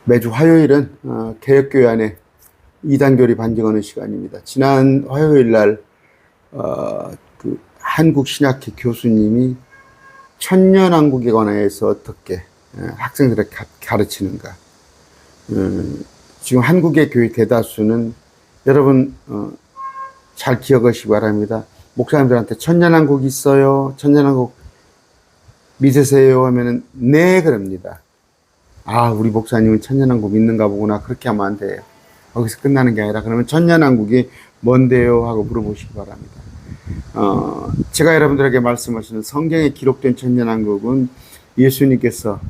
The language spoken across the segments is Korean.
매주 화요일은 개혁교회 안에 이단교리 반증하는 시간입니다. 지난 화요일 날 한국신학회 교수님이 천년왕국에 관해서 어떻게 학생들에게 가르치는가. 지금 한국의 교회 대다수는 여러분 잘 기억하시기 바랍니다. 목사님들한테 천년왕국 있어요? 천년왕국 믿으세요? 하면은 네 그럽니다. 아, 우리 목사님은 천년왕국 믿는가 보구나. 그렇게 하면 안 돼요. 거기서 끝나는 게 아니라 그러면 천년왕국이 뭔데요? 하고 물어보시기 바랍니다. 제가 여러분들에게 말씀하시는 성경에 기록된 천년왕국은 예수님께서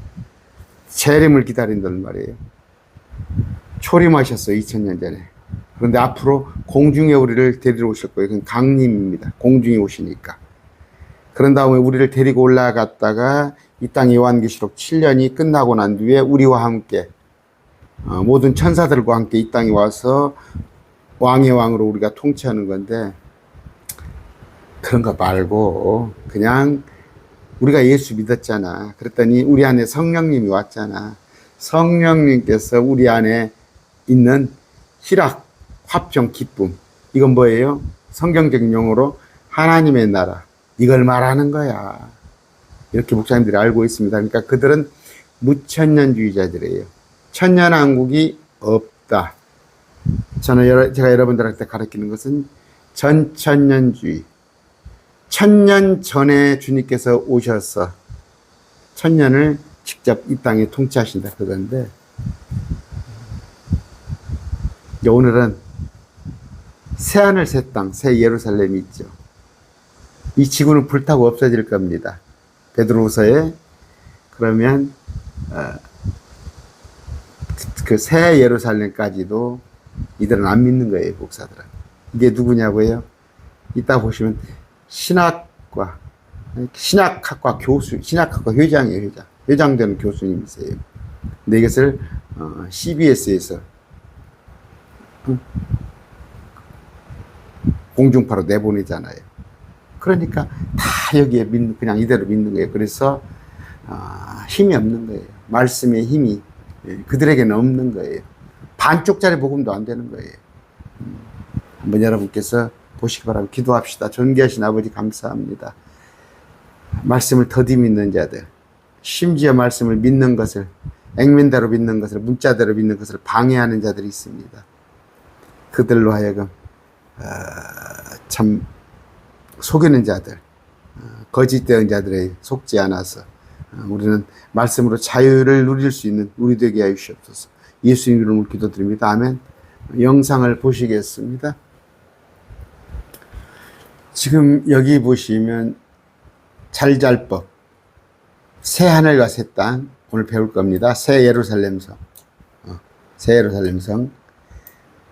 재림을 기다린다는 말이에요. 초림하셨어요. 2000년 전에. 그런데 앞으로 공중에 우리를 데리러 오실 거예요. 그건 강림입니다. 공중에 오시니까. 그런 다음에 우리를 데리고 올라갔다가 이 땅 요한계시록 7년이 끝나고 난 뒤에 우리와 함께 모든 천사들과 함께 이 땅에 와서 왕의 왕으로 우리가 통치하는 건데, 그런 거 말고 그냥 우리가 예수 믿었잖아. 그랬더니 우리 안에 성령님이 왔잖아. 성령님께서 우리 안에 있는 희락, 화평, 기쁨. 이건 뭐예요? 성경적인 용어로 하나님의 나라. 이걸 말하는 거야. 이렇게 목사님들이 알고 있습니다. 그러니까 그들은 무천년주의자들이에요. 천년왕국이 없다. 제가 여러분들한테 가르치는 것은 전천년주의. 천년 전에 주님께서 오셔서 천년을 직접 이 땅에 통치하신다 그건데, 오늘은 새하늘 새 땅, 새 예루살렘이 있죠. 이 지구는 불타고 없어질 겁니다. 베드로후서에 그러면 그 새 예루살렘까지도 이들은 안 믿는 거예요. 목사들은. 이게 누구냐고요? 이따 보시면 신학학과 교수, 신학학과 회장이에요. 회장 되는 교수님이세요. 근데 이것을 CBS에서 공중파로 내보내잖아요. 그러니까 다 여기에 그냥 이대로 믿는 거예요. 그래서 힘이 없는 거예요. 말씀의 힘이 그들에게는 없는 거예요. 반쪽짜리 복음도 안 되는 거예요. 한번 여러분께서 보시기 바랍니다. 기도합시다. 존귀하신 아버지 감사합니다. 말씀을 더디 믿는 자들, 심지어 말씀을 믿는 것을, 액면대로 믿는 것을, 문자대로 믿는 것을 방해하는 자들이 있습니다. 그들로 하여금 참 속이는 자들, 거짓되는 자들에 속지 않아서 우리는 말씀으로 자유를 누릴 수 있는 우리 되게 하여 주시옵소서. 예수님 이름으로 기도드립니다. 아멘. 영상을 보시겠습니다. 지금 여기 보시면 잘잘법, 새 하늘과 새 땅 오늘 배울 겁니다. 새 예루살렘성, 새 예루살렘성.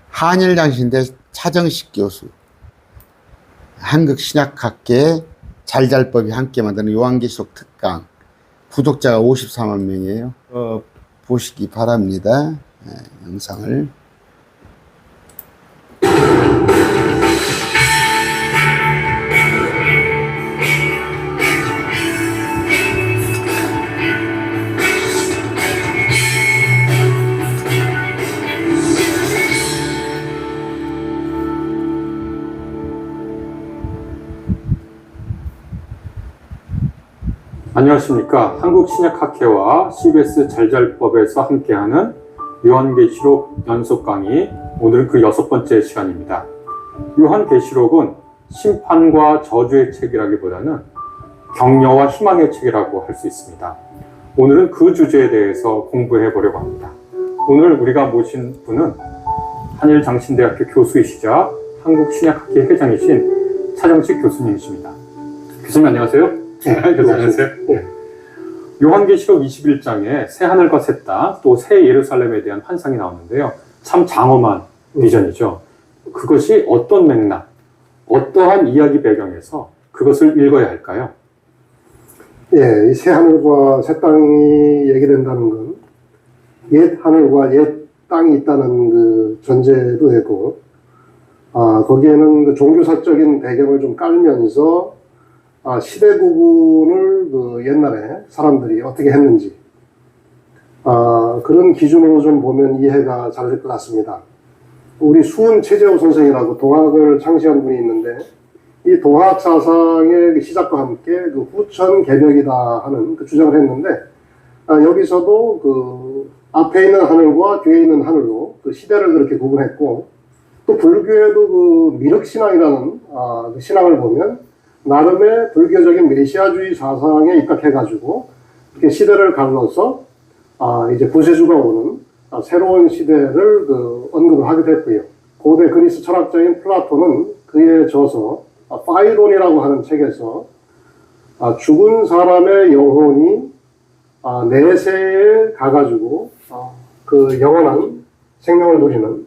한일장신대 차정식 교수, 한국신학학계 잘잘법이 함께 만드는 요한계시록 특강, 구독자가 54만 명이에요. 보시기 바랍니다. 영상을. 안녕하십니까. 한국신약학회와 CBS 잘잘법에서 함께하는 요한계시록 연속 강의, 오늘 그 6번째 시간입니다. 요한계시록은 심판과 저주의 책이라기보다는 격려와 희망의 책이라고 할 수 있습니다. 오늘은 그 주제에 대해서 공부해 보려고 합니다. 오늘 우리가 모신 분은 한일장신대학교 교수이시자 한국신약학회 회장이신 차정식 교수님이십니다. 교수님 안녕하세요. 교수님 안녕하세요. 네. 요한계시록 21장에 새 하늘과 새 땅, 또 새 예루살렘에 대한 환상이 나오는데요. 참 장엄한 비전이죠. 그것이 어떤 맥락, 어떠한 이야기 배경에서 그것을 읽어야 할까요? 예, 이 새 하늘과 새 땅이 얘기된다는 건 옛 하늘과 옛 땅이 있다는 그 전제도 되고, 거기에는 그 종교사적인 배경을 좀 깔면서 시대 구분을 그 옛날에 사람들이 어떻게 했는지, 그런 기준으로 좀 보면 이해가 잘 될 것 같습니다. 우리 수은 최재호 선생이라고 동학을 창시한 분이 있는데 이 동학 사상의 시작과 함께 그 후천 개벽이다 하는 그 주장을 했는데 여기서도 그 앞에 있는 하늘과 뒤에 있는 하늘로 그 시대를 그렇게 구분했고 또 불교에도 그 미륵신앙이라는 그 신앙을 보면 나름의 불교적인 메시아주의 사상에 입각해가지고 이렇게 시대를 갈라서 이제 구세주가 오는 새로운 시대를 그 언급을 하게 됐고요. 고대 그리스 철학자인 플라톤은 그에 져서 파이론이라고 하는 책에서 죽은 사람의 영혼이 내세에 가가지고 그 영원한 생명을 누리는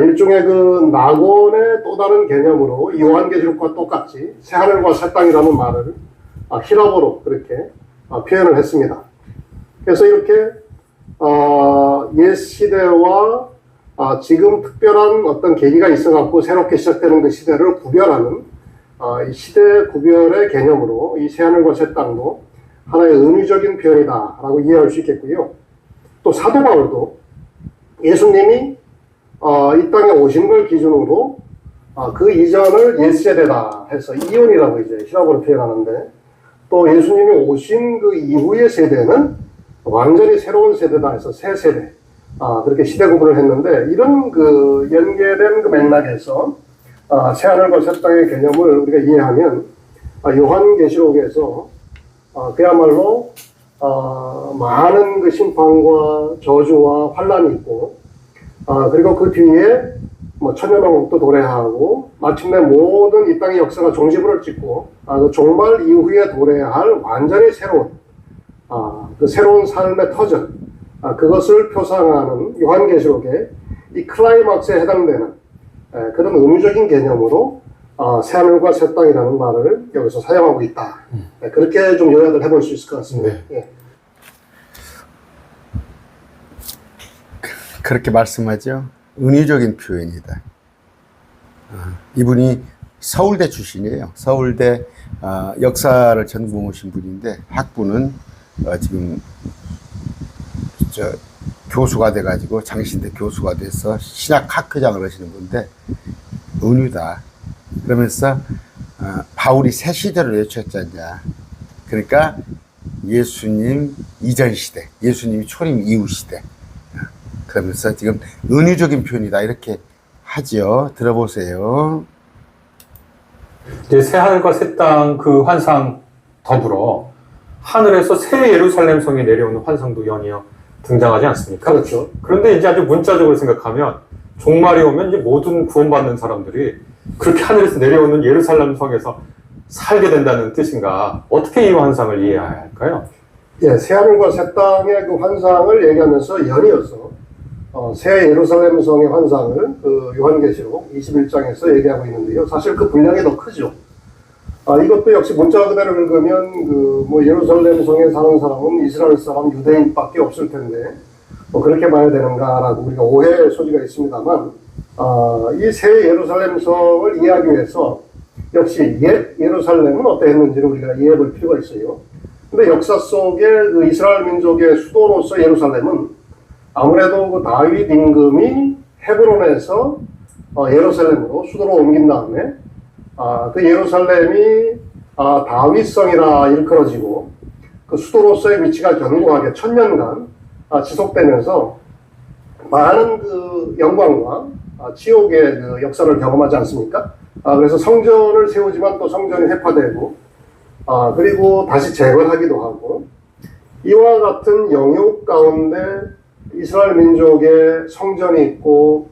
일종의 그 낙원의 또 다른 개념으로 요한계시록과 똑같이 새하늘과 새 땅이라는 말을 히라보로 그렇게 표현을 했습니다. 그래서 이렇게 옛 시대와 지금 특별한 어떤 계기가 있어갖고 새롭게 시작되는 그 시대를 구별하는 이 시대 구별의 개념으로 이 새하늘과 새 땅도 하나의 은유적인 표현이다라고 이해할 수 있겠고요. 또 사도 바울도 예수님이 이 땅에 오신 걸 기준으로 그 이전을 옛 세대다 해서 이온이라고 이제 히라보로 표현하는데 또 예수님이 오신 그 이후의 세대는 완전히 새로운 세대다 해서 새 세대 그렇게 시대 구분을 했는데 이런 그 연계된 그 맥락에서 새하늘과 새 땅의 개념을 우리가 이해하면 요한계시록에서 그야말로 많은 그 심판과 저주와 환란이 있고 그리고 그 뒤에 뭐 천년왕국도 도래하고 마침내 모든 이 땅의 역사가 종지부를 찍고 그 종말 이후에 도래할 완전히 새로운 그 새로운 삶의 터전 그것을 표상하는 요한계시록의 이 클라이막스에 해당되는 그런 의무적인 개념으로 새하늘과 새 땅이라는 말을 여기서 사용하고 있다. 그렇게 좀 요약을 해볼 수 있을 것 같습니다. 네. 예. 그렇게 말씀하죠. 은유적인 표현이다. 이분이 서울대 출신이에요. 서울대 역사를 전공하신 분인데 학부는 지금 교수가 돼가지고 장신대 교수가 돼서 신학학회장을 하시는 건데 은유다. 그러면서 바울이 새 시대를 외쳤지 않냐. 그러니까 예수님 이전 시대, 예수님이 초림 이후 시대. 그러면서 지금 은유적인 표현이다 이렇게 하죠. 들어보세요. 이제 새 하늘과 새 땅 그 환상 더불어 하늘에서 새 예루살렘 성이 내려오는 환상도 연이어 등장하지 않습니까? 그렇죠. 그런데 이제 아주 문자적으로 생각하면 종말이 오면 이제 모든 구원받는 사람들이 그렇게 하늘에서 내려오는 예루살렘 성에서 살게 된다는 뜻인가? 어떻게 이 환상을 이해해야 할까요? 예, 새하늘과 새 땅의 그 환상을 얘기하면서 연이어서 새 예루살렘 성의 환상을 그 요한계시록 21장에서 얘기하고 있는데요. 사실 그 분량이 더 크죠. 이것도 역시 문자 그대로 읽으면 그 뭐 예루살렘 성에 사는 사람은 이스라엘 사람 유대인밖에 없을 텐데 뭐 그렇게 봐야 되는가라고 우리가 오해의 소지가 있습니다만 이 새 예루살렘 성을 이해하기 위해서 역시 옛 예루살렘은 어떠했는지를 우리가 이해해 볼 필요가 있어요. 근데 역사 속에 그 이스라엘 민족의 수도로서 예루살렘은 아무래도 그 다윗 임금이 헤브론에서 예루살렘으로 수도로 옮긴 다음에 그 예루살렘이 다윗성이라 일컬어지고 그 수도로서의 위치가 견고하게 1000년간 지속되면서 많은 그 영광과 치욕의 그 역사를 경험하지 않습니까? 그래서 성전을 세우지만 또 성전이 회파되고 그리고 다시 재건하기도 하고 이와 같은 영육 가운데 이스라엘 민족의 성전이 있고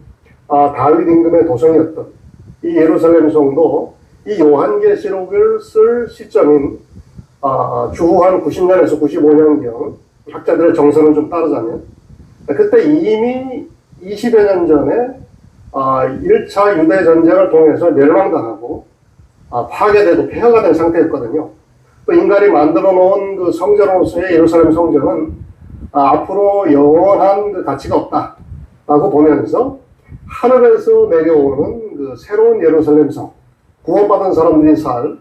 다윗 임금의 도성이었던 이 예루살렘 성도 이 요한계시록을 쓸 시점인 주후 한 90년에서 95년경 학자들의 정서는 좀 따르자면 그때 이미 20여 년 전에 1차 유대 전쟁을 통해서 멸망당하고 파괴되고 폐허가 된 상태였거든요. 또 인간이 만들어 놓은 그 성전으로서의 예루살렘 성전은 앞으로 영원한 그 가치가 없다라고 보면서 하늘에서 내려오는 그 새로운 예루살렘 성, 구원받은 사람들이 살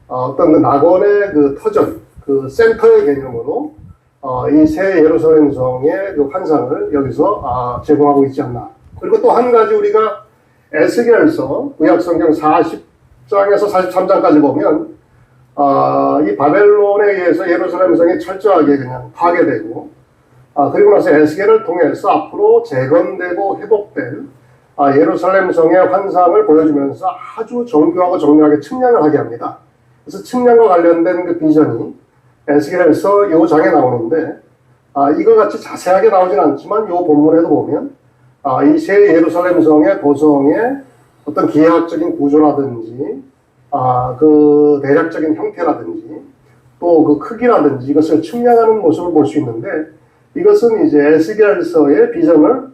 어떤 그 낙원의 그 터전, 그 센터의 개념으로 이 새 예루살렘 성의 그 환상을 여기서 제공하고 있지 않나. 그리고 또 한 가지 우리가 에스겔서 구약성경 40장에서 43장까지 보면 이 바벨론에 의해서 예루살렘 성이 철저하게 그냥 파괴되고 그리고 나서 에스겔을 통해서 앞으로 재건되고 회복될 예루살렘 성의 환상을 보여주면서 아주 정교하고 정밀하게 측량을 하게 합니다. 그래서 측량과 관련된 그 비전이 에스겔에서 요 장에 나오는데 이거 같이 자세하게 나오진 않지만 요 본문에도 보면 이 새 예루살렘 성의 도성의 어떤 기하학적인 구조라든지 그 대략적인 형태라든지 또 그 크기라든지 이것을 측량하는 모습을 볼 수 있는데 이것은 이제 에스겔서의 비전을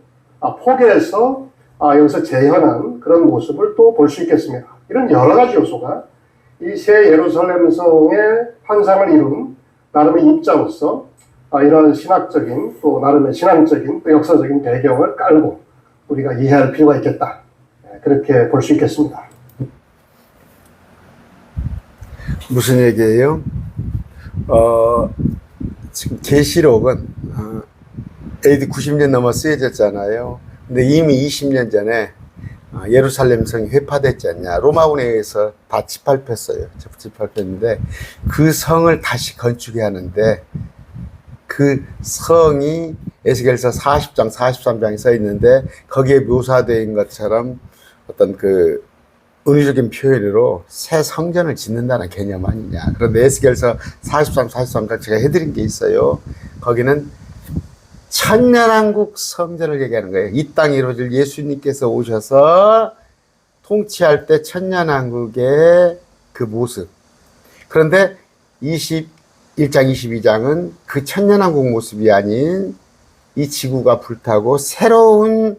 포개해서 여기서 재현한 그런 모습을 또 볼 수 있겠습니다. 이런 여러 가지 요소가 이 새 예루살렘 성의 환상을 이룬 나름의 입자로서 이런 신학적인 또 나름의 신앙적인 또 역사적인 배경을 깔고 우리가 이해할 필요가 있겠다. 그렇게 볼 수 있겠습니다. 무슨 얘기예요? 지금 계시록은 AD 90년 넘어 쓰여졌잖아요. 근데 이미 20년 전에 예루살렘 성이 회파됐지 않냐. 로마군에 의해서 다 짓밟혔어요. 짓밟혔는데 그 성을 다시 건축해야 하는데 그 성이 에스겔서 40장, 43장에 써 있는데 거기에 묘사된 것처럼 어떤 그 은유적인 표현으로 새 성전을 짓는다는 개념 아니냐. 그런데 에스겔서 43, 43까지 제가 해드린 게 있어요. 거기는 천년왕국 성전을 얘기하는 거예요. 이 땅에 이루어질 예수님께서 오셔서 통치할 때 천년왕국의 그 모습. 그런데 21장, 22장은 그 천년왕국 모습이 아닌 이 지구가 불타고 새로운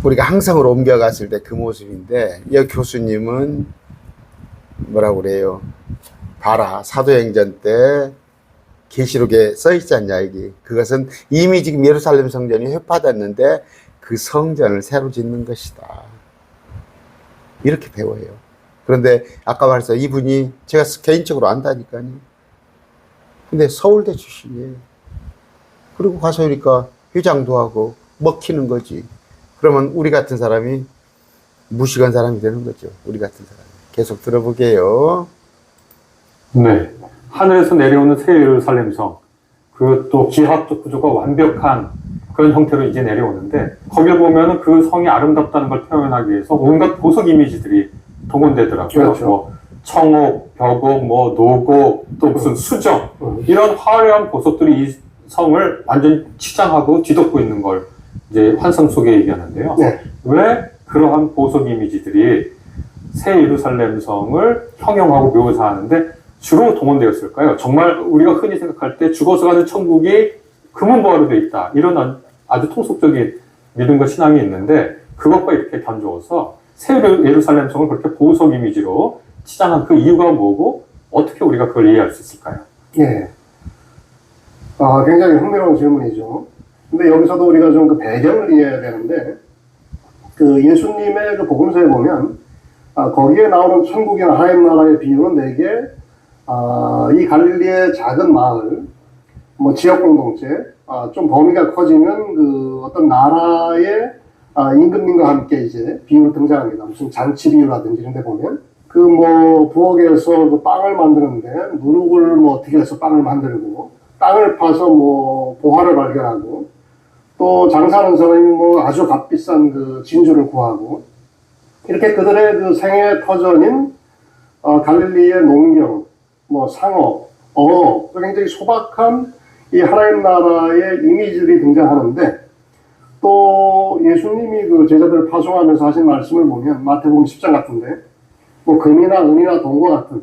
우리가 항상으로 옮겨갔을 때 그 모습인데 이 교수님은 뭐라고 그래요? 봐라, 사도행전 때 계시록에 써있지 않냐, 이게. 그것은 이미 지금 예루살렘 성전이 회파됐는데 그 성전을 새로 짓는 것이다. 이렇게 배워요. 그런데 아까 말했어요. 이분이 제가 개인적으로 안다니까요. 근데 서울대 출신이에요. 그리고 가서 그러니까 회장도 하고 먹히는 거지. 그러면 우리 같은 사람이 무식한 사람이 되는 거죠. 우리 같은 사람이. 계속 들어보게요. 네. 하늘에서 내려오는 새 예루살렘 성, 그 또 기하학적 구조가 완벽한 그런 형태로 이제 내려오는데 거기를 보면은 그 성이 아름답다는 걸 표현하기 위해서 온갖 보석 이미지들이 동원되더라고요. 그렇죠. 뭐 청옥, 벽옥, 뭐 노곡, 또 무슨 수정 이런 화려한 보석들이 이 성을 완전히 치장하고 뒤덮고 있는 걸 이제 환상 속에 얘기하는데요. 네. 왜 그러한 보석 이미지들이 새 예루살렘 성을 형용하고 묘사하는데 주로 동원되었을까요? 정말 우리가 흔히 생각할 때 죽어서 가는 천국이 금은보화로 되어 있다. 이런 아주 통속적인 믿음과 신앙이 있는데 그것과 이렇게 견주어서 새 예루살렘 성을 그렇게 보석 이미지로 치장한 그 이유가 뭐고 어떻게 우리가 그걸 이해할 수 있을까요? 예. 굉장히 흥미로운 질문이죠. 근데 여기서도 우리가 좀 그 배경을 이해해야 되는데 그 예수님의 그 복음서에 보면 거기에 나오는 천국이나 하나님 나라의 비유는 대개 이 갈릴리의 작은 마을, 뭐 지역 공동체, 좀 범위가 커지면 그 어떤 나라의 임금님과 함께 이제 비유로 등장합니다. 무슨 잔치 비유라든지 이런 데 보면 그 뭐 부엌에서 그 빵을 만드는데 누룩을 뭐 어떻게 해서 빵을 만들고 땅을 파서 뭐 보화를 발견하고 또 장사하는 사람이 뭐 아주 값비싼 그 진주를 구하고 이렇게 그들의 그 생애 터전인 갈릴리의 농경, 뭐 상업, 어업, 굉장히 소박한 이 하나님 나라의 이미지들이 등장하는데 또 예수님이 그 제자들을 파송하면서 하신 말씀을 보면 마태복음 10장 같은데 뭐 금이나 은이나 동과 같은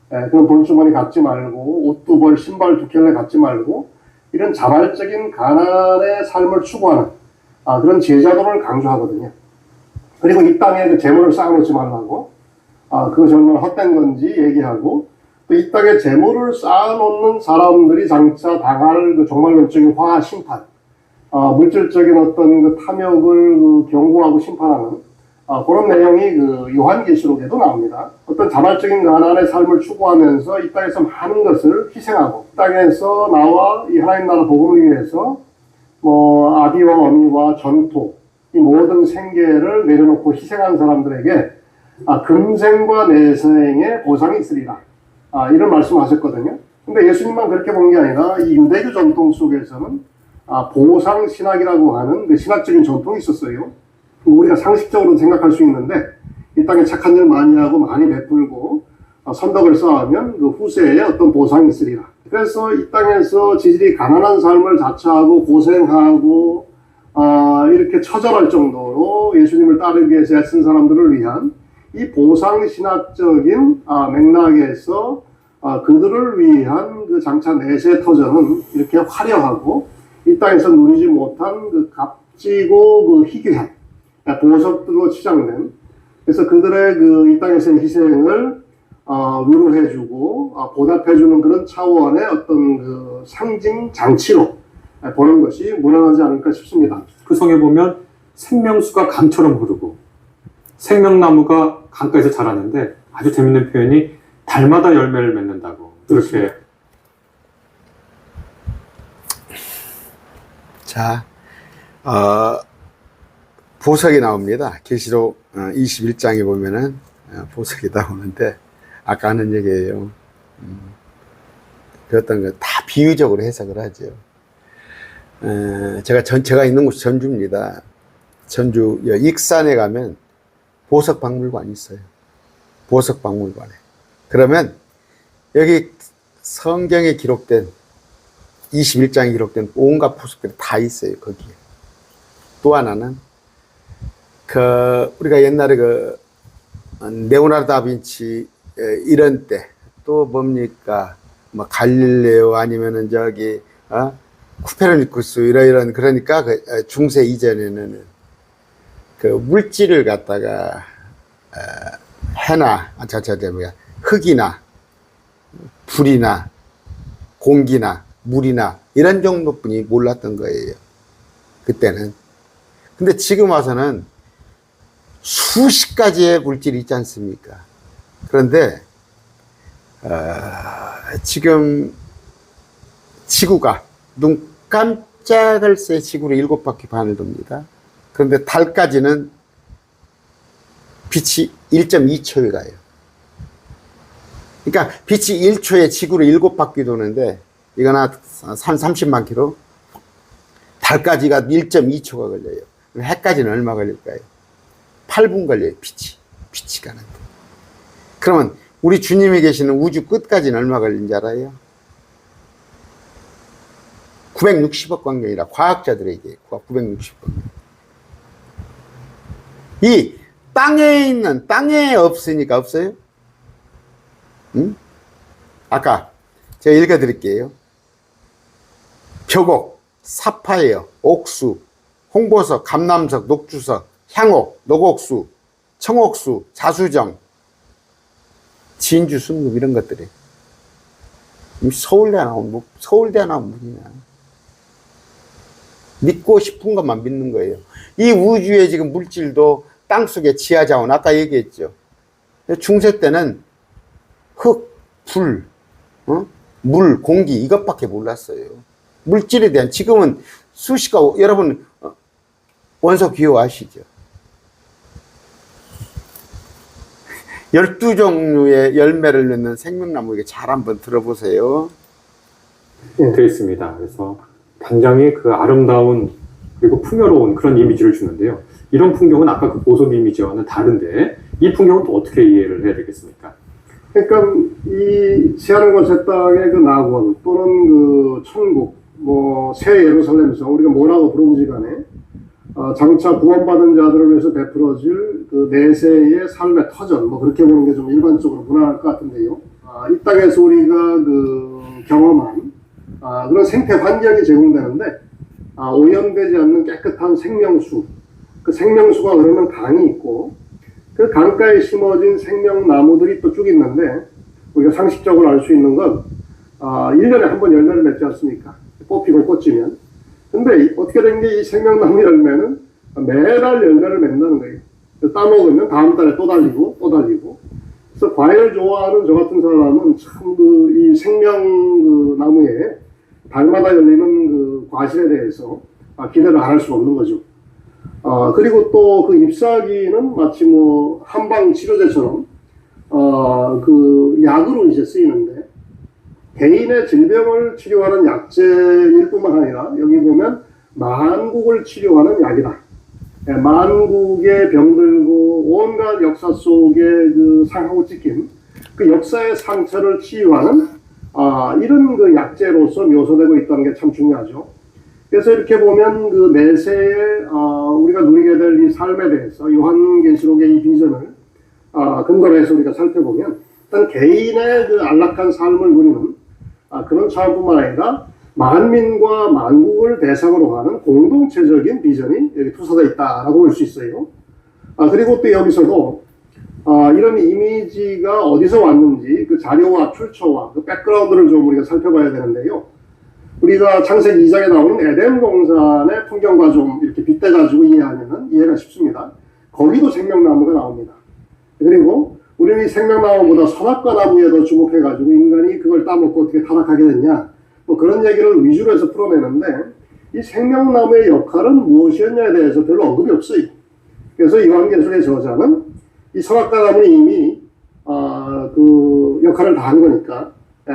그런 돈주머니 갖지 말고 옷 두 벌, 신발 두 켤레 갖지 말고 이런 자발적인 가난의 삶을 추구하는 그런 제자도를 강조하거든요. 그리고 이 땅에 그 재물을 쌓아놓지 말라고 그거 정말 헛된 건지 얘기하고 또 이 땅에 재물을 쌓아놓는 사람들이 장차 당할 그 종말론적인 화와 심판, 물질적인 어떤 그 탐욕을 그 경고하고 심판하는 그런 내용이 그 요한계시록에도 나옵니다. 어떤 자발적인 가난의 삶을 추구하면서 이 땅에서 많은 것을 희생하고, 땅에서 나와 이 하나님 나라 복음을 위해서 뭐 아비와 어미와 전토, 이 모든 생계를 내려놓고 희생한 사람들에게 금생과 내생의 보상이 있으리라, 이런 말씀하셨거든요. 근데 예수님만 그렇게 본 게 아니라 이 유대교 전통 속에서는 보상 신학이라고 하는 그 신학적인 전통이 있었어요. 우리가 상식적으로 생각할 수 있는데, 이 땅에 착한 일 많이 하고 많이 베풀고 선덕을 쌓으면 그 후세에 어떤 보상이 있으리라. 그래서 이 땅에서 지질이 가난한 삶을 자처하고 고생하고 이렇게 처절할 정도로 예수님을 따르기 위해서 애쓴 사람들을 위한 이 보상신학적인 맥락에서 그들을 위한 그 장차 내세 터전은 이렇게 화려하고 이 땅에서 누리지 못한 그 값지고 그 희귀한 보석들로 치장된, 그래서 그들의 그 이 땅에서의 희생을 위로해주고 보답해주는 그런 차원의 어떤 그 상징 장치로 보는 것이 무난하지 않을까 싶습니다. 그 성에 보면 생명수가 강처럼 흐르고 생명나무가 강가에서 자라는데 아주 재밌는 표현이 달마다 열매를 맺는다고 그렇게. 자, 보석이 나옵니다. 계시록 21장에 보면은 보석이 나오는데, 아까 하는 얘기예요. 그 어떤 거 다 비유적으로 해석을 하죠. 제가 있는 곳이 전주입니다. 전주 익산에 가면 보석 박물관이 있어요. 보석 박물관에. 그러면 여기 성경에 기록된 21장에 기록된 온갖 보석들이 다 있어요, 거기에. 또 하나는 우리가 옛날에 레오나르도 다빈치 이런 때 또 뭡니까, 뭐 갈릴레오 아니면은 쿠페르니쿠스 이런 그러니까 중세 이전에는 그 물질을 갖다가 해나 흙이나 불이나 공기나 물이나 이런 정도뿐이 몰랐던 거예요, 그때는. 근데 지금 와서는 수십 가지의 물질이 있지 않습니까? 그런데 지금 지구가 눈 깜짝할 새 지구로 7바퀴 반을 돕니다. 그런데 달까지는 빛이 1.2초에 가요. 그러니까 빛이 1초에 지구를 7바퀴 도는데, 이건 한 30만 킬로, 달까지가 1.2초가 걸려요. 해까지는 얼마 걸릴까요? 8분 걸려요, 빛이 가는데. 그러면 우리 주님이 계시는 우주 끝까지는 얼마 걸린지 알아요? 960억 광년이라 과학자들에게 960억. 이 땅에 없으니까 없어요? 응? 아까 제가 읽어드릴게요. 벽옥, 사파이어, 옥수, 홍보석, 감남석, 녹주석, 향옥, 녹옥수, 청옥수, 자수정, 진주, 순금 이런 것들이 서울대 나온 문이야. 믿고 싶은 것만 믿는 거예요. 이 우주의 지금 물질도 땅속에 지하자원, 아까 얘기했죠. 중세 때는 흙, 불, 물, 공기 이것밖에 몰랐어요. 물질에 대한, 지금은 여러분 원소 기호 아시죠? 12종류의 열매를 넣는 생명나무에게 잘 한번 들어보세요. 되어 있습니다. 그래서 굉장히 그 아름다운 그리고 풍요로운 그런 이미지를 주는데요. 이런 풍경은 아까 그 보석 이미지와는 다른데, 이 풍경은 또 어떻게 이해를 해야 되겠습니까? 그러니까 이 새하늘과 새 땅의 그 낙원 또는 그 천국, 뭐 새 예루살렘성, 우리가 뭐라고 부르는지 간에 장차 구원받은 자들을 위해서 베풀어질 그 내세의 삶의 터전, 뭐 그렇게 보는 게 좀 일반적으로 무난할 것 같은데요. 이 땅에서 우리가 그 경험한 그런 생태 환경이 제공되는데, 오염되지 않는 깨끗한 생명수, 그 생명수가 흐르는 강이 있고, 그 강가에 심어진 생명나무들이 또 쭉 있는데, 우리가 상식적으로 알 수 있는 건 1년에 한 번 열매를 맺지 않습니까? 뽑히고 꽂히면. 근데 어떻게 된 게 이 생명나무 열매는 매달 열매를 맺는다는 거예요. 따먹으면 다음 달에 또 달리고 또 달리고. 그래서 과일을 좋아하는 저 같은 사람은 참 이 생명 나무에 달마다 열리는 과실에 대해서 기대를 안 할 수 없는 거죠. 그리고 또 그 잎사귀는 마치 뭐 한방 치료제처럼 약으로 이제 쓰이는데, 개인의 질병을 치료하는 약재일 뿐만 아니라 여기 보면 만국을 치료하는 약이다. 만국의 병들고 온갖 역사 속에 상하고 찍힌 그 역사의 상처를 치유하는 이런 약재로서 묘사되고 있다는 게 참 중요하죠. 그래서 이렇게 보면 내세에 우리가 누리게 될 이 삶에 대해서 요한계시록의 이 비전을 근거로 해서 우리가 살펴보면, 일단 개인의 안락한 삶을 누리는 그런 차원뿐만 아니라 만민과 만국을 대상으로 하는 공동체적인 비전이 여기 투사되어 있다라고 볼 수 있어요. 그리고 또 여기서도 이런 이미지가 어디서 왔는지 그 자료와 출처와 그 백그라운드를 좀 우리가 살펴봐야 되는데요. 우리가 창세기 2장에 나오는 에덴 동산의 풍경과 좀 이렇게 빗대가지고 이해하면 이해가 쉽습니다. 거기도 생명나무가 나옵니다. 그리고 우리는 이 생명나무보다 선악과 나무에 더 주목해가지고 인간이 그걸 따먹고 어떻게 타락하게 됐냐, 뭐 그런 얘기를 위주로 해서 풀어내는데, 이 생명나무의 역할은 무엇이었냐에 대해서 별로 언급이 없어요. 그래서 요한계시록의 저자는 이 선악과 나무는 이미 그 역할을 다 한 거니까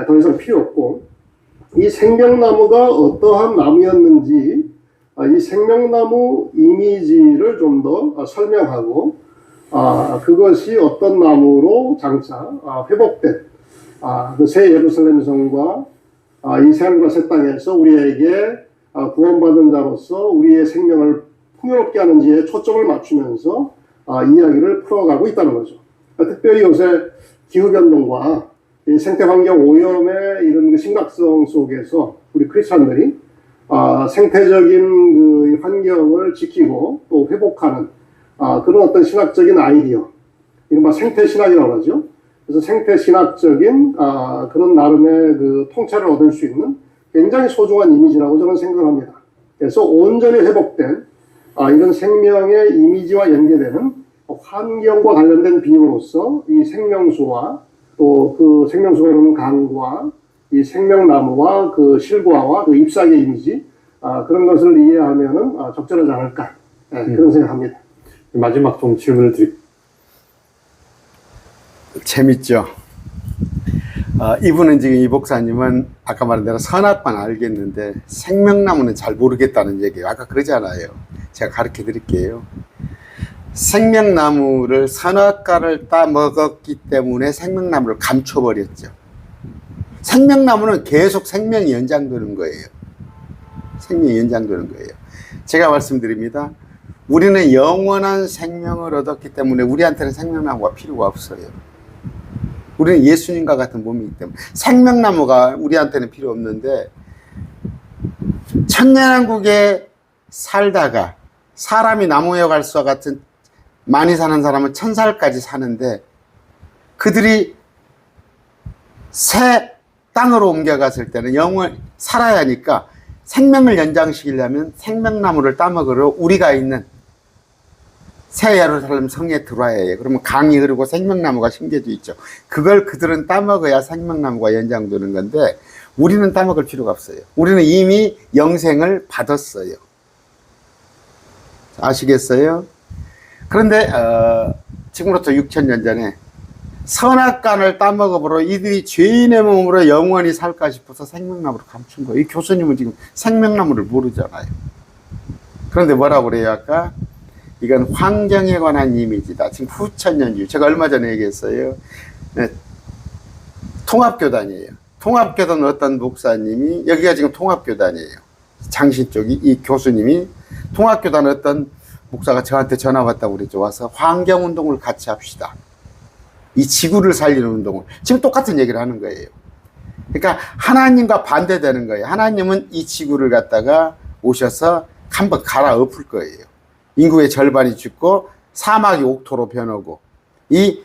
더 이상 필요 없고, 이 생명나무가 어떠한 나무였는지 이 생명나무 이미지를 좀 더 설명하고, 그것이 어떤 나무로 장차 회복된 그 새 예루살렘 성과 이 새하늘과 새 땅에서 우리에게 구원받은 자로서 우리의 생명을 풍요롭게 하는지에 초점을 맞추면서 이야기를 풀어가고 있다는 거죠. 특별히 요새 기후변동과 생태환경 오염의 이런 그 심각성 속에서 우리 크리스찬들이 생태적인 그 환경을 지키고 또 회복하는 그런 어떤 신학적인 아이디어, 이른바 생태신학이라고 하죠. 그래서 생태신학적인 그런 나름의 그 통찰을 얻을 수 있는 굉장히 소중한 이미지라고 저는 생각합니다. 그래서 온전히 회복된 이런 생명의 이미지와 연계되는 환경과 관련된 비유로서 이 생명수와 또 그 생명수가 흐르는 강과 이 생명나무와 그 실과와 그 잎사귀의 이미지, 그런 것을 이해하면은 적절하지 않을까, 그런 생각합니다. 마지막 좀 질문을 드릴게요. 재밌죠? 이분은 지금 이 목사님은 아까 말한 대로 선악과는 알겠는데 생명나무는 잘 모르겠다는 얘기예요. 아까 그러잖아요. 제가 가르쳐 드릴게요. 생명나무를 선악과를 따먹었기 때문에 생명나무를 감춰버렸죠. 생명나무는 계속 생명이 연장되는 거예요. 생명이 연장되는 거예요. 제가 말씀드립니다. 우리는 영원한 생명을 얻었기 때문에 우리한테는 생명나무가 필요가 없어요. 우리는 예수님과 같은 몸이기 때문에 생명나무가 우리한테는 필요 없는데, 천년왕국에 살다가 사람이 나무에 갈수와 같은 많이 사는 사람은 1000살까지 사는데, 그들이 새 땅으로 옮겨갔을 때는 영원히 살아야 하니까 생명을 연장시키려면 생명나무를 따먹으러 우리가 있는 새 예루살렘 성에 들어와야 해요. 그러면 강이 흐르고 생명나무가 심겨져 있죠. 그걸 그들은 따먹어야 생명나무가 연장되는 건데, 우리는 따먹을 필요가 없어요. 우리는 이미 영생을 받았어요. 아시겠어요? 그런데 지금부터 6000년 전에 선악간을 따먹어보러 이들이 죄인의 몸으로 영원히 살까 싶어서 생명나무를 감춘 거예요. 이 교수님은 지금 생명나무를 모르잖아요. 그런데 뭐라고 그래요? 아까 이건 환경에 관한 이미지다. 지금 후천년주, 제가 얼마 전에 얘기했어요. 통합교단이에요. 통합교단 어떤 목사님이, 여기가 지금 통합교단이에요. 장신 쪽이, 이 교수님이 통합교단 어떤 목사가 저한테 전화 왔다고 그랬죠. 와서 환경운동을 같이 합시다. 이 지구를 살리는 운동을. 지금 똑같은 얘기를 하는 거예요. 그러니까 하나님과 반대되는 거예요. 하나님은 이 지구를 갖다가 오셔서 한번 갈아엎을 거예요. 인구의 절반이 죽고 사막이 옥토로 변하고 이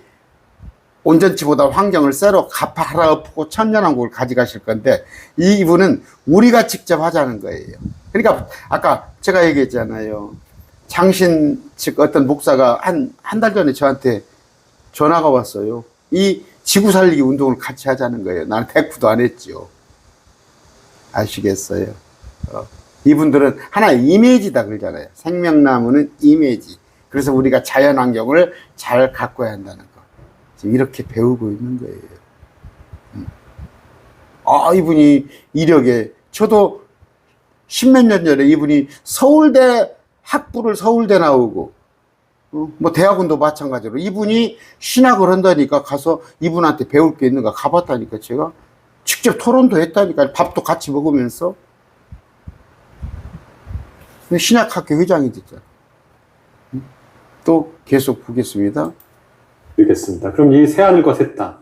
온전치보다 환경을 새로 갈아엎고 천년왕국을 가져가실 건데, 이분은 우리가 직접 하자는 거예요. 그러니까 아까 제가 얘기했잖아요. 장신 측 어떤 목사가 한 달 전에 저한테 전화가 왔어요. 이 지구 살리기 운동을 같이 하자는 거예요. 나는 대꾸도 안 했죠. 아시겠어요? 이분들은 하나의 이미지다 그러잖아요. 생명나무는 이미지. 그래서 우리가 자연환경을 잘 가꿔야 한다는 거. 지금 이렇게 배우고 있는 거예요. 이분이 이력에, 저도 십몇 년 전에 이분이 서울대 학부를 서울대 나오고, 뭐 대학원도 마찬가지로 이분이 신학을 한다니까 가서 이분한테 배울 게 있는가 가봤다니까 제가 직접 토론도 했다니까 밥도 같이 먹으면서 신학학교 회장이 됐잖아. 또 계속 보겠습니다. 알겠습니다. 그럼 이 새하늘과 새 땅,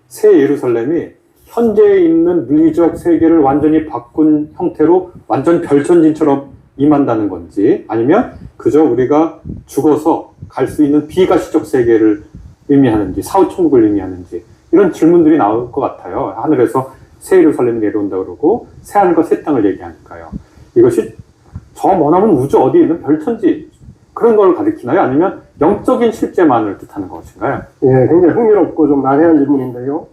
새 예루살렘이 현재 있는 물리적 세계를 완전히 바꾼 형태로 완전 별천진처럼 임한다는 건지, 아니면 그저 우리가 죽어서 갈 수 있는 비가시적 세계를 의미하는지, 사후천국을 의미하는지, 이런 질문들이 나올 것 같아요. 하늘에서 새 예루살렘이 내려온다 그러고 새하늘과 새 땅을 얘기하니까요. 이것이 저 머나먼 우주 어디에 있는 별천지, 그런 걸 가리키나요? 아니면 영적인 실제만을 뜻하는 것인가요? 예, 굉장히 흥미롭고 좀 난해한 질문인데요.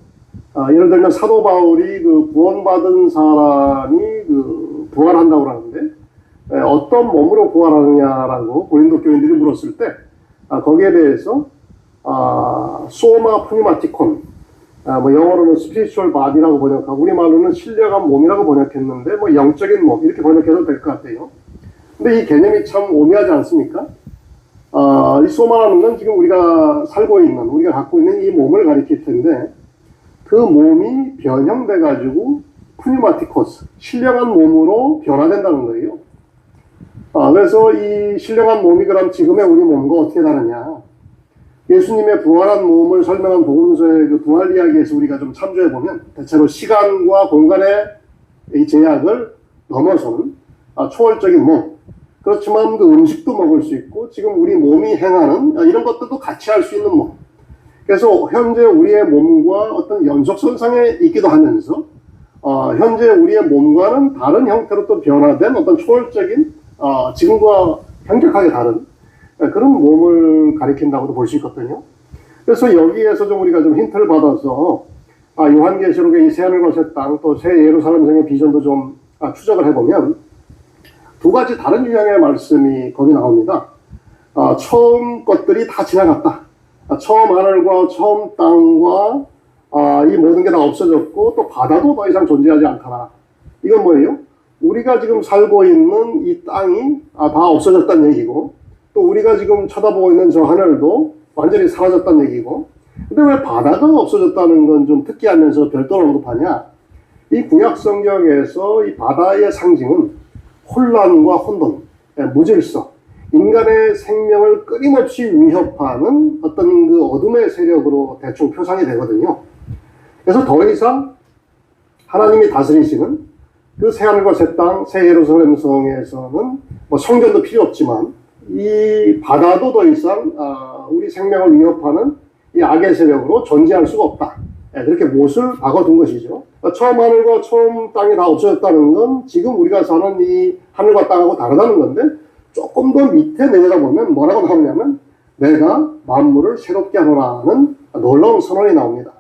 예를 들면 사도 바울이 그 구원받은 사람이 그 부활한다고 하는데, 어떤 몸으로 부활하느냐라고 고린도 교인들이 물었을 때, 거기에 대해서 소마 푸니마티콘, 뭐 영어로는 spiritual body라고 번역하고 우리말로는 신령한 몸이라고 번역했는데, 뭐 영적인 몸 이렇게 번역해도 될 것 같아요. 근데 이 개념이 참 오묘하지 않습니까? 이 소마라는 건 지금 우리가 살고 있는, 우리가 갖고 있는 이 몸을 가리킬 텐데, 그 몸이 변형돼 가지고 푸니마티코스, 신령한 몸으로 변화된다는 거예요. 그래서 이 신령한 몸이 그럼 지금의 우리 몸과 어떻게 다르냐? 예수님의 부활한 몸을 설명한 복음서의 그 부활 이야기에서 우리가 좀 참조해 보면 대체로 시간과 공간의 이 제약을 넘어서는 초월적인 몸. 그렇지만 그 음식도 먹을 수 있고 지금 우리 몸이 행하는 이런 것들도 같이 할 수 있는 몸. 그래서 현재 우리의 몸과 어떤 연속선상에 있기도 하면서 현재 우리의 몸과는 다른 형태로 또 변화된 어떤 초월적인 지금과 현격하게 다른 그런 몸을 가리킨다고도 볼 수 있거든요. 그래서 여기에서 좀 우리가 좀 힌트를 받아서 요한계시록의 이 새하늘과 새 땅 또 새 예루살렘 성의 비전도 좀 추적을 해보면 두 가지 다른 유형의 말씀이 거기 나옵니다. 처음 것들이 다 지나갔다. 처음 하늘과 처음 땅과 이 모든 게 다 없어졌고 또 바다도 더 이상 존재하지 않더라. 이건 뭐예요? 우리가 지금 살고 있는 이 땅이 다 없어졌다는 얘기고 또 우리가 지금 쳐다보고 있는 저 하늘도 완전히 사라졌다는 얘기고 근데 왜 바다가 없어졌다는 건 좀 특이하면서 별도로 언급하냐? 이 구약 성경에서 이 바다의 상징은 혼란과 혼돈, 무질서, 인간의 생명을 끊임없이 위협하는 어떤 그 어둠의 세력으로 대충 표상이 되거든요. 그래서 더 이상 하나님이 다스리시는 그 새하늘과 새 땅, 새 예루살렘 성에서는 뭐 성전도 필요 없지만 이 바다도 더 이상 우리 생명을 위협하는 이 악의 세력으로 존재할 수가 없다. 그렇게 못을 박아둔 것이죠. 처음 하늘과 처음 땅이 다 없어졌다는 건 지금 우리가 사는 이 하늘과 땅하고 다르다는 건데 조금 더 밑에 내려가보면 뭐라고 나오냐면 내가 만물을 새롭게 하노라는 놀라운 선언이 나옵니다.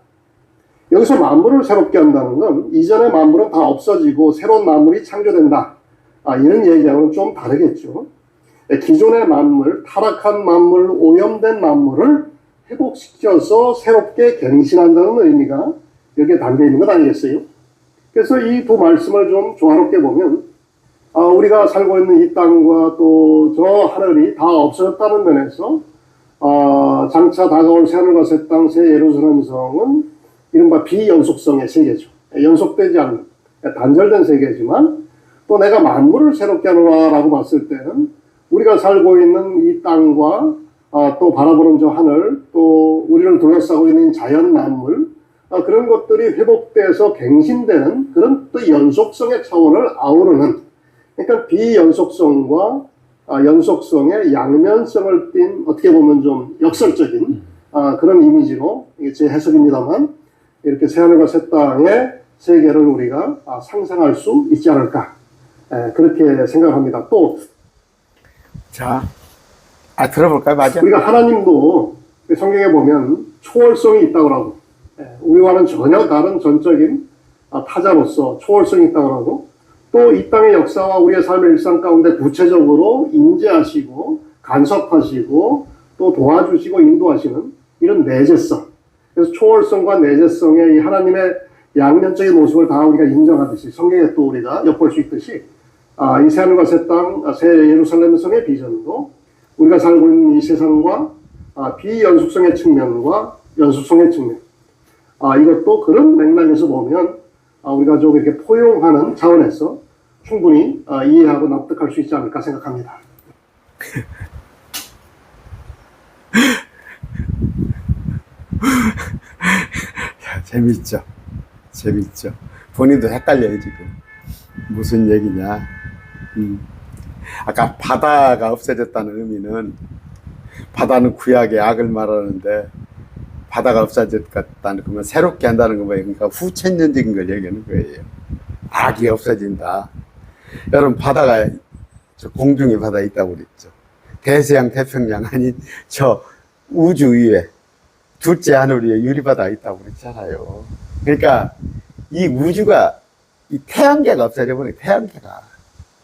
여기서 만물을 새롭게 한다는 건 이전의 만물은 다 없어지고 새로운 만물이 창조된다. 이런 얘기하고는 좀 다르겠죠. 기존의 만물, 타락한 만물, 오염된 만물을 회복시켜서 새롭게 갱신한다는 의미가 여기에 담겨 있는 것 아니겠어요? 그래서 이 두 말씀을 좀 조화롭게 보면 우리가 살고 있는 이 땅과 또 저 하늘이 다 없어졌다는 면에서 장차 다가올 새하늘과 새 땅, 새 예루살렘 성은 이른바 비연속성의 세계죠. 연속되지 않는 단절된 세계지만 또 내가 만물을 새롭게 하노라라고 봤을 때는 우리가 살고 있는 이 땅과 또 바라보는 저 하늘 또 우리를 둘러싸고 있는 자연 만물 그런 것들이 회복돼서 갱신되는 그런 또 연속성의 차원을 아우르는 그러니까 비연속성과 연속성의 양면성을 띤 어떻게 보면 좀 역설적인 그런 이미지로 이게 제 해석입니다만 이렇게 새하늘과 새 땅의 세계를 우리가 상상할 수 있지 않을까 그렇게 생각합니다. 또 자, 들어볼까요? 맞아. 우리가 하나님도 성경에 보면 초월성이 있다고 하고, 우리와는 전혀 다른 전적인 타자로서 초월성이 있다고 하고, 또 이 땅의 역사와 우리의 삶의 일상 가운데 구체적으로 인재하시고 간섭하시고 또 도와주시고 인도하시는 이런 내재성. 그래서 초월성과 내재성의 이 하나님의 양면적인 모습을 다 우리가 인정하듯이 성경에 또 우리가 엿볼 수 있듯이 이 새하늘과 새 땅, 새 예루살렘 성의 비전도 우리가 살고 있는 이 세상과 비연속성의 측면과 연속성의 측면, 이것도 그런 맥락에서 보면 우리가 좀 이렇게 포용하는 차원에서 충분히 이해하고 납득할 수 있지 않을까 생각합니다. 야, 재밌죠? 재밌죠? 본인도 헷갈려요, 지금. 무슨 얘기냐. 아까 바다가 없어졌다는 의미는, 바다는 구약의 악을 말하는데, 바다가 없어졌다는 거면 새롭게 한다는 거 뭐예요? 그러니까 후천년적인 걸 얘기하는 거예요. 악이 없어진다. 여러분, 바다가, 저 공중에 바다 있다고 그랬죠. 대서양, 태평양 아닌 저 우주 위에, 둘째 하늘 위에 유리바다가 있다고 그랬잖아요. 그러니까 이 우주가, 이 태양계가 없어져 버리는, 태양계가.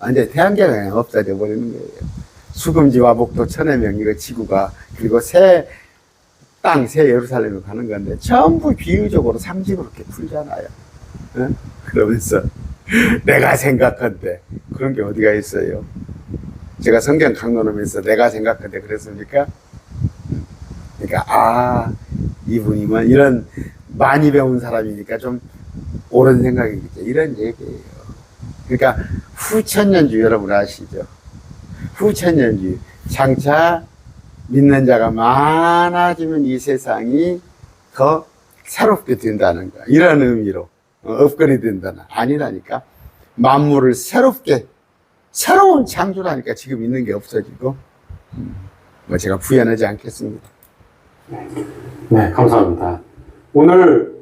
완전히 태양계가 그냥 없어져 버리는 거예요. 수금지와 목도 천의 명, 이거 지구가, 그리고 새 땅, 새 예루살렘으로 가는 건데, 전부 비유적으로 상징으로 이렇게 풀잖아요. 응? 그러면서, 내가 생각한데, 그런 게 어디가 있어요? 제가 성경 강론하면서 내가 생각한데 그랬습니까? 그러니까, 이분이면 이런 많이 배운 사람이니까 좀 옳은 생각이겠죠. 이런 얘기예요. 그러니까, 후천년주 여러분 아시죠? 후천년주. 장차 믿는 자가 많아지면 이 세상이 더 새롭게 된다는 거야. 이런 의미로 업그레이드 된다는, 아니라니까. 만물을 새롭게, 새로운 창조라니까. 지금 있는 게 없어지고. 뭐 제가 부연하지 않겠습니다. 네, 감사합니다. 오늘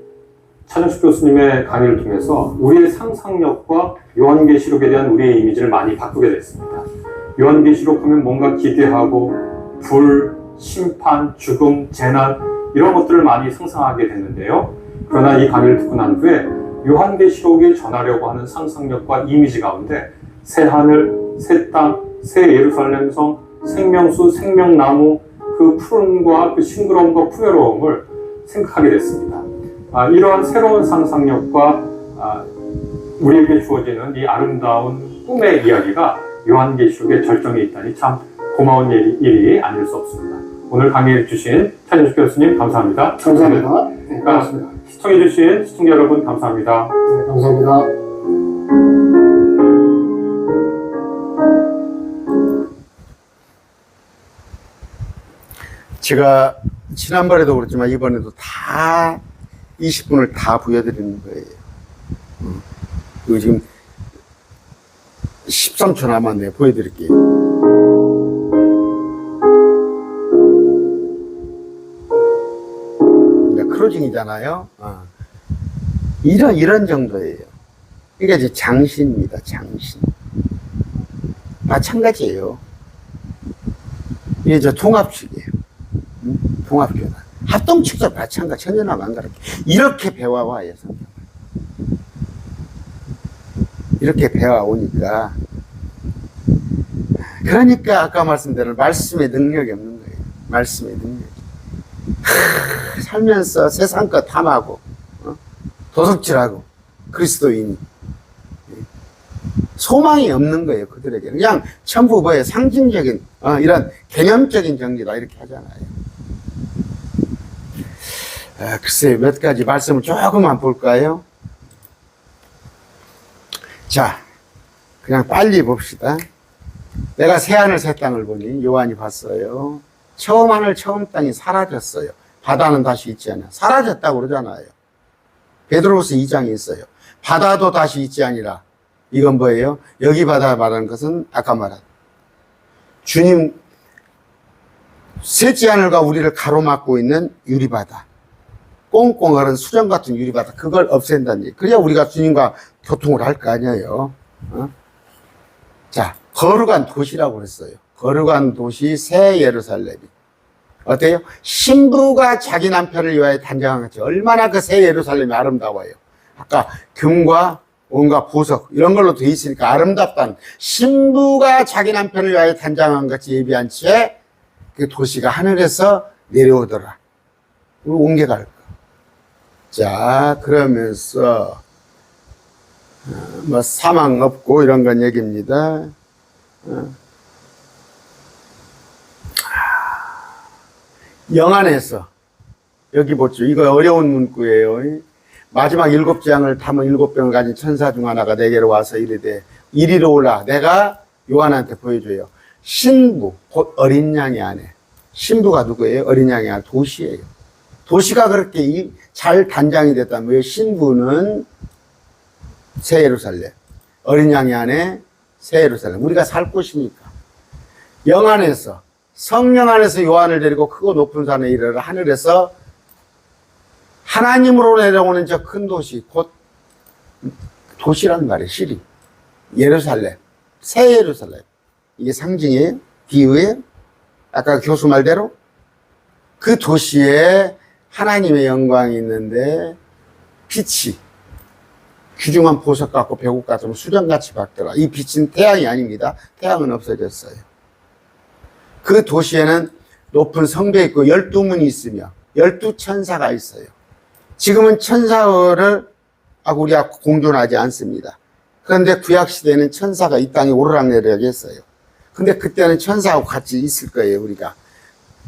차정식 교수님의 강의를 통해서 우리의 상상력과 요한계시록에 대한 우리의 이미지를 많이 바꾸게 됐습니다. 요한계시록 하면 뭔가 기대하고 불, 심판, 죽음, 재난 이런 것들을 많이 상상하게 됐는데요. 그러나 이 강의를 듣고 난 후에 요한계시록이 전하려고 하는 상상력과 이미지 가운데 새하늘, 새 땅, 새 예루살렘 성, 생명수, 생명나무, 그 푸른과 그 싱그러움과 풍요로움을 생각하게 됐습니다. 이러한 새로운 상상력과 우리에게 주어지는 이 아름다운 꿈의 이야기가 요한계시록의 절정에 있다니 참 고마운 일이 아닐 수 없습니다. 오늘 강의해 주신 차정식 교수님 감사합니다. 감사합니다. 네, 고맙습니다. 시청해 주신 시청자 여러분 감사합니다. 네, 감사합니다. 제가 지난번에도 그랬지만 이번에도 다 20분을 다 보여드리는 거예요. 그리고 지금 13초 남았네요. 보여드릴게요. 그러니까 크로징이잖아요. 이런 정도예요. 이게 이제 장신입니다. 장신. 마찬가지예요. 이게 저 통합축이에요. 통합교단. 합동축도 마찬가지. 천연하고 안 가르쳐. 이렇게 배워와요, 성경을. 이렇게 배워오니까. 그러니까 아까 말씀대로 말씀의 능력이 없는 거예요. 말씀의 능력이. 살면서 세상 것 탐하고, 도둑질하고, 그리스도인이. 소망이 없는 거예요, 그들에게. 그냥 전부 뭐예요? 상징적인, 이런 개념적인 정리다, 이렇게 하잖아요. 글쎄, 몇 가지 말씀을 조금만 볼까요? 자, 그냥 빨리 봅시다. 내가 새하늘 새 땅을 보니 요한이 봤어요. 처음 하늘 처음 땅이 사라졌어요. 바다는 다시 있지 않아. 사라졌다고 그러잖아요. 베드로후서 2장에 있어요. 바다도 다시 있지 아니라. 이건 뭐예요? 여기 바다 말하는 것은 아까 말한 주님 셋째 하늘과 우리를 가로막고 있는 유리바다. 꽁꽁 얼은 수정 같은 유리바다. 그걸 없앤다는 얘기. 그래야 우리가 주님과 교통을 할 거 아니에요. 자, 거룩한 도시라고 그랬어요. 거룩한 도시 새 예루살렘이. 어때요? 신부가 자기 남편을 위하여 단장한 것이 얼마나 그 새 예루살렘이 아름다워요. 아까 금과 온갖 보석 이런 걸로 돼 있으니까 아름답다는, 신부가 자기 남편을 위하여 단장한 것이 예비한 채 그 도시가 하늘에서 내려오더라. 우리 옮겨갈 거. 자, 그러면서 뭐 사망 없고 이런 건 얘기입니다. 영안에서 여기 보죠. 이거 어려운 문구예요. 마지막 7장을 담은 7병을 가진 천사 중 하나가 내게로 와서 이르되 이리로 올라. 내가 요한한테 보여줘요. 신부, 곧 어린 양의 아내. 신부가 누구예요? 어린 양의 아내, 도시예요. 도시가 그렇게 잘 단장이 됐다면 왜 신부는 새 예루살렘, 어린 양의 아내 새 예루살렘, 우리가 살 곳이니까. 영안에서, 성령 안에서 요한을 데리고 크고 높은 산에 이르러 하늘에서 하나님으로 내려오는 저 큰 도시, 곧 도시란 말이에요. 시리, 예루살렘, 새 예루살렘. 이게 상징이에요? 비유예요? 아까 교수 말대로 그 도시에 하나님의 영광이 있는데 빛이 귀중한 보석 같고 배국 같으면 수정같이 밝더라. 이 빛은 태양이 아닙니다. 태양은 없어졌어요. 그 도시에는 높은 성벽이 있고 12문이 있으며 12천사가 있어요. 지금은 천사를 우리가 공존하지 않습니다. 그런데 구약시대에는 천사가 이 땅에 오르락내리락 했어요. 근데 그때는 천사하고 같이 있을 거예요, 우리가.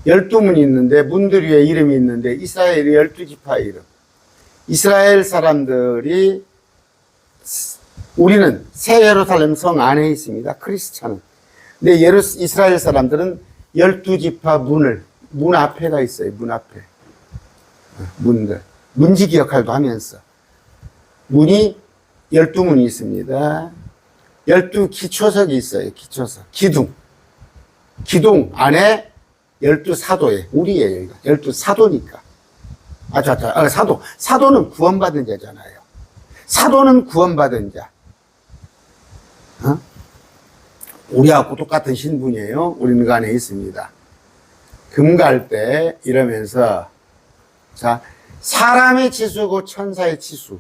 12문이 있는데, 문들 위에 이름이 있는데, 이스라엘의 12지파의 이름. 이스라엘 사람들이, 우리는 새 예루살렘 성 안에 있습니다, 크리스찬은. 근데 이스라엘 사람들은 12지파 문 앞에가 있어요, 문 앞에. 문들. 문지기 역할도 하면서. 문이 12문이 있습니다. 12기초석이 있어요. 기초석. 기둥 안에 12사도에 우리예요. 12사도니까. 사도. 사도는 구원받은 자잖아요. 사도는 구원받은 자. 우리하고 똑같은 신분이에요. 우리는 그 안에 있습니다. 금갈 때 이러면서, 자, 사람의 치수고 천사의 치수.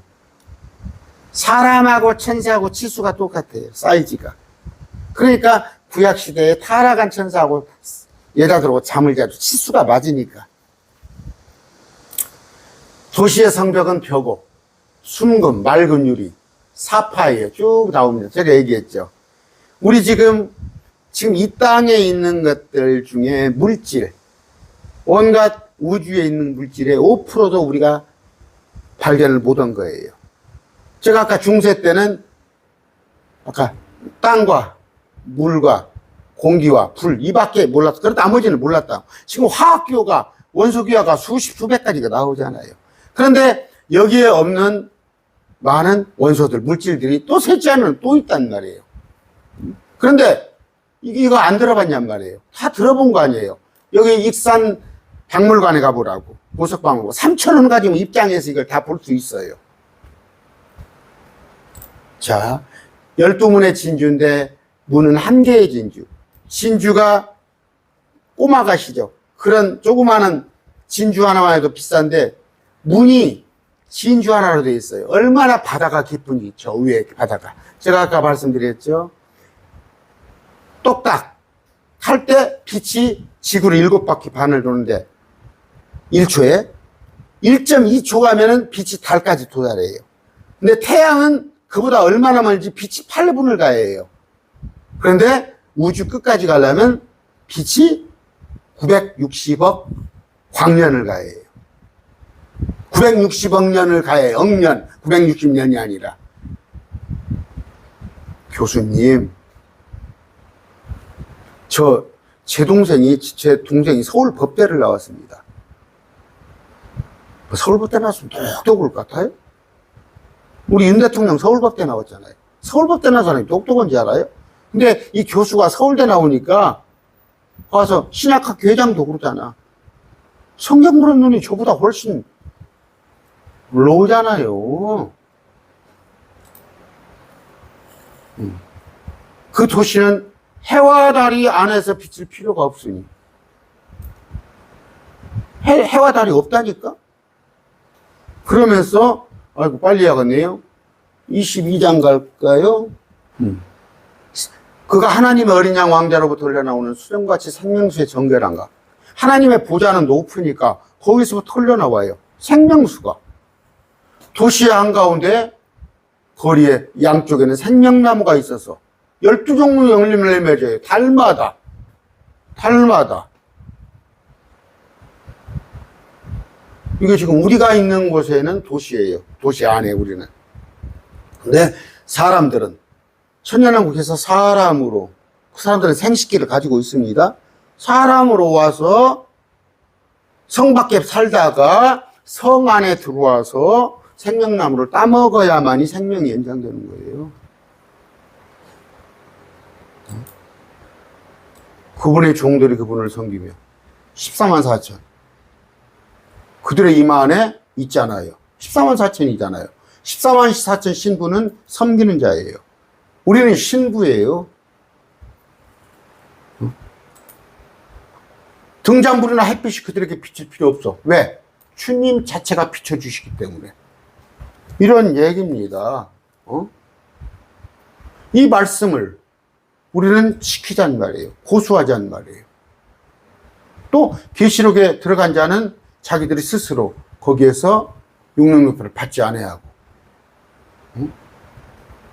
사람하고 천사하고 치수가 똑같아요. 사이즈가. 그러니까 구약시대에 타락한 천사하고 여자들하고 잠을 자도 치수가 맞으니까. 도시의 성벽은 벼고 순금, 맑은 유리, 사파이에요. 쭉 나옵니다. 제가 얘기했죠. 우리 지금 이 땅에 있는 것들 중에 물질, 온갖 우주에 있는 물질의 5%도 우리가 발견을 못한 거예요. 제가 아까 중세 때는 땅과 물과 공기와 불 이밖에 몰랐어. 그런데 나머지는 몰랐다. 지금 화학기호가 원소기호가 수백 가지가 나오잖아요. 그런데 여기에 없는 많은 원소들, 물질들이 또 셋째는 또 있단 말이에요. 그런데 이거 안 들어봤냔 말이에요. 다 들어본 거 아니에요. 여기 익산 박물관에 가보라고. 보석박물관. 3,000원 가지고 입장해서 이걸 다 볼 수 있어요. 자, 12문의 진주인데 문은 한 개의 진주. 진주가 꼬마가시죠. 그런 조그마한 진주 하나만 해도 비싼데 문이 진주 하나로 되어 있어요. 얼마나 바다가 깊은지, 저 위에 바다가. 제가 아까 말씀드렸죠. 똑딱 할 때 빛이 지구를 7바퀴 반을 도는데 1초에 1.2초 가면은 빛이 달까지 도달해요. 근데 태양은 그보다 얼마나 멀지 빛이 8분을 가해요. 그런데 우주 끝까지 가려면 빛이 960억 광년을 가해요. 960억 년을 가해요. 억년, 960년이 아니라. 교수님, 제 동생이 서울 법대를 나왔습니다. 서울법대 나왔으면 똑똑할 것 같아요? 우리 윤 대통령 서울법대 나왔잖아요. 서울법대 나온 사람이 똑똑한지 알아요? 근데 이 교수가 서울대 나오니까 가서 신학학교 회장도 그러잖아. 성경 보는 눈이 저보다 훨씬 로우잖아요. 그 도시는 해와 달이 안에서 비칠 필요가 없으니. 해와 달이 없다니까? 그러면서, 아이고, 빨리 하겠네요. 22장 갈까요? 그가 하나님의 어린 양 왕자로부터 흘러나오는 수정같이 생명수의 정결한가. 하나님의 보좌는 높으니까 거기서부터 흘러나와요. 생명수가. 도시의 한가운데 거리의 양쪽에는 생명나무가 있어서 12종류 열림을 맺어요. 달마다. 이게 지금 우리가 있는 곳에는 도시예요. 도시 안에 우리는. 근데 사람들은 천년왕국에서 사람으로, 그 사람들은 생식기를 가지고 있습니다. 사람으로 와서 성 밖에 살다가 성 안에 들어와서 생명나무를 따먹어야만이 생명이 연장되는 거예요. 그분의 종들이 그분을 섬기며 14만 4천. 그들의 이마 안에 있잖아요. 14만 4천이잖아요. 14만 4천 신부는 섬기는 자예요. 우리는 신부예요. 등잔불이나 햇빛이 그들에게 비칠 필요 없어. 왜? 주님 자체가 비춰주시기 때문에. 이런 얘기입니다. 이 말씀을 우리는 지키자는 말이에요. 고수하자는 말이에요. 또 계시록에 들어간 자는 자기들이 스스로 거기에서 육령육표를 받지 않아야 하고,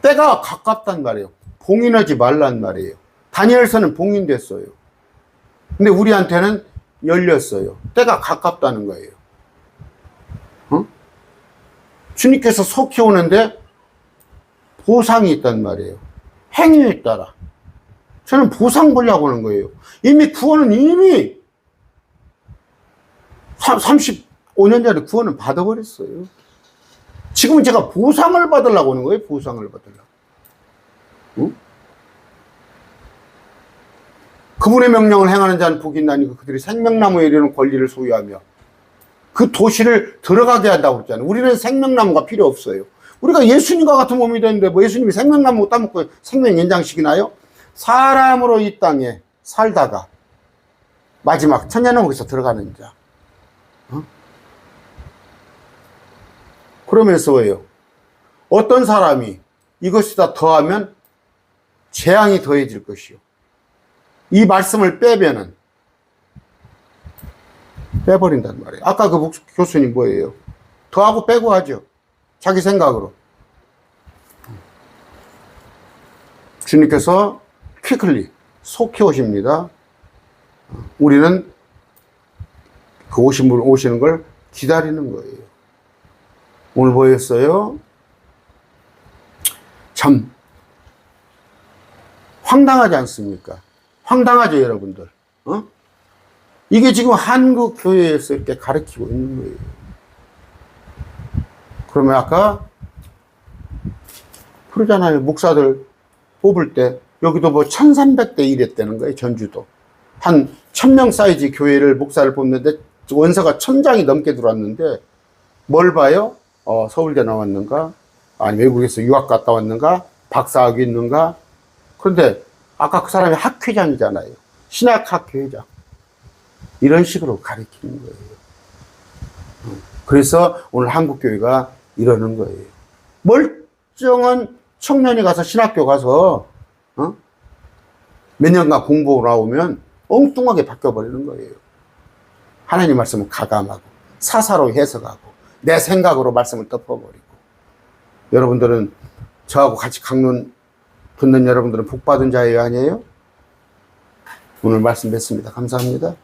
때가 가깝단 말이에요. 봉인하지 말란 말이에요. 다니엘서는 봉인됐어요. 근데 우리한테는 열렸어요. 때가 가깝다는 거예요. 주님께서 속히 오는데 보상이 있단 말이에요. 행위에 따라. 저는 보상 보려고 하는 거예요. 이미 구원은 이미 35년 전에 구원은 받아버렸어요. 지금은 제가 보상을 받으려고 하는 거예요. 보상을 받으려고. 응? 그분의 명령을 행하는 자는 복이 있나니 그들이 생명나무에 이르는 권리를 소유하며 그 도시를 들어가게 한다고 그랬잖아요. 우리는 생명나무가 필요 없어요. 우리가 예수님과 같은 몸이 되는데 뭐 예수님이 생명나무 따먹고 생명 연장시키나요? 사람으로 이 땅에 살다가 마지막 천년왕국에서 들어가는 자. 그러면서 왜요? 어떤 사람이 이것이다 더하면 재앙이 더해질 것이요. 이 말씀을 빼면은 빼버린단 말이에요. 아까 그 교수님 뭐예요? 더하고 빼고 하죠. 자기 생각으로. 주님께서 퀵클리 속히 오십니다. 우리는 그 오신 분 오시는 걸 기다리는 거예요. 오늘 뭐였어요? 참 황당하지 않습니까? 황당하죠, 여러분들. 이게 지금 한국 교회에서 이렇게 가르치고 있는 거예요. 그러면 아까 그러잖아요. 목사들 뽑을 때 여기도 뭐 1300대 1했다는 거예요. 전주도. 한 1000명 사이즈 교회를 목사를 뽑는데 원서가 1000장이 넘게 들어왔는데 뭘 봐요? 서울대 나왔는가? 아니 외국에서 유학 갔다 왔는가? 박사학위 있는가? 그런데 아까 그 사람이 학회장이잖아요. 신학학회장. 이런 식으로 가르치는 거예요. 그래서 오늘 한국교회가 이러는 거예요. 멀쩡한 청년이 가서 신학교 가서 몇 년간 공부하고 나오면 엉뚱하게 바뀌어버리는 거예요. 하나님 말씀은 가감하고 사사로 해석하고 내 생각으로 말씀을 덮어버리고. 여러분들은 저하고 같이 강론 듣는 여러분들은 복받은 자예요, 아니에요? 오늘 말씀 뵙습니다. 감사합니다.